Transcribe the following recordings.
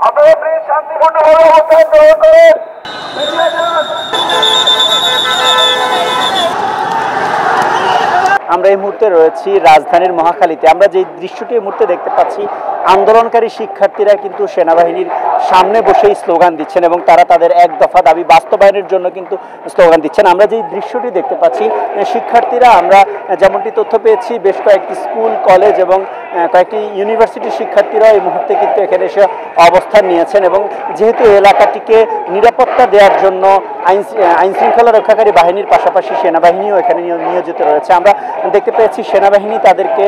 আপনারা প্লিজ শান্তিপূর্ণভাবে অবস্থান গ্রহণ করুন। আমরা এই মুহূর্তে রয়েছি রাজধানীর মহাখালীতে। আমরা যে দৃশ্যটি এই মুহূর্তে দেখতে পাচ্ছি, আন্দোলনকারী শিক্ষার্থীরা কিন্তু সেনাবাহিনীর সামনে বসেই স্লোগান দিচ্ছেন এবং তারা তাদের এক দফা দাবি বাস্তবায়নের জন্য কিন্তু স্লোগান দিচ্ছেন। আমরা যে দৃশ্যটি দেখতে পাচ্ছি, শিক্ষার্থীরা, আমরা যেমনটি তথ্য পেয়েছি, বেশ কয়েকটি স্কুল, কলেজ এবং কয়েকটি ইউনিভার্সিটির শিক্ষার্থীরা এই মুহূর্তে কিন্তু এখানে এসে অবস্থান নিয়েছেন এবং যেহেতু এলাকাটিকে নিরাপত্তা দেওয়ার জন্য আইন শৃঙ্খলা রক্ষাকারী বাহিনীর পাশাপাশি সেনাবাহিনীও এখানে নিয়োজিত রয়েছে। আমরা দেখতে পেয়েছি সেনাবাহিনী তাদেরকে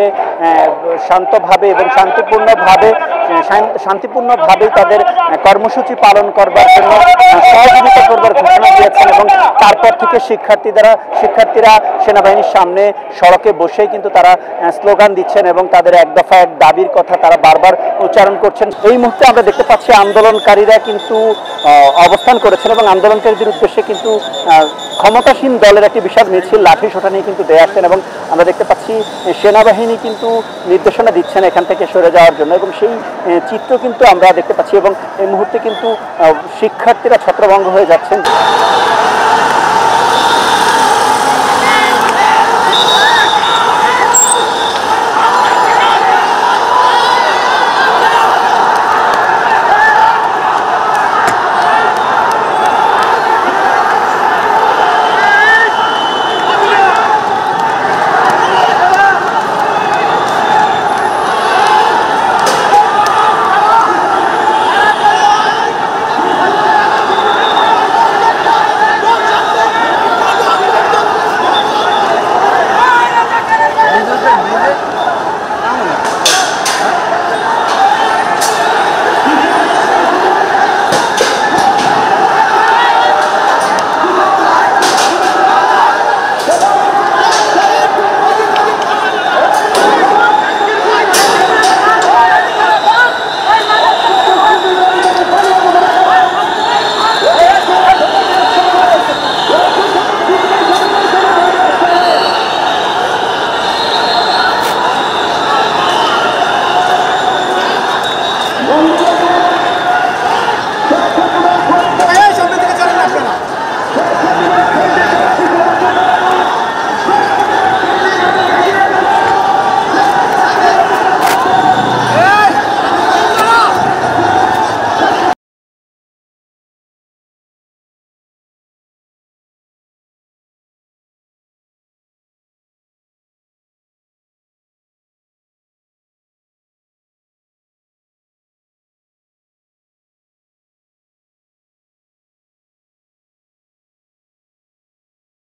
শান্তভাবে এবং শান্তিপূর্ণভাবেই তাদের কর্মসূচি পালন করবার জন্য সহযোগিতা করবার ঘোষণা দিয়েছেন এবং তারপর থেকে শিক্ষার্থীরা সেনাবাহিনীর সামনে সড়কে বসেই কিন্তু তারা স্লোগান দিচ্ছেন এবং তাদের এক দফা এক দাবির কথা তারা বারবার উচ্চারণ করছেন। এই মুহূর্তে আমরা দেখতে পাচ্ছি আন্দোলনকারীরা কিন্তু অবস্থান করেছেন এবং আন্দোলনকারীদের উদ্দেশ্যে কিন্তু ক্ষমতাসীন দলের একটি বিশাল মিছিল লাঠি সোঁটা নিয়ে কিন্তু দিয়ে আসছেন এবং আমরা দেখতে পাচ্ছি সেনাবাহিনী কিন্তু নির্দেশনা দিচ্ছেন এখান থেকে সরে যাওয়ার জন্য এবং সেই চিত্র কিন্তু আমরা দেখতে পাচ্ছি এবং এই মুহূর্তে কিন্তু শিক্ষার্থীরা ছত্রভঙ্গ হয়ে যাচ্ছেন।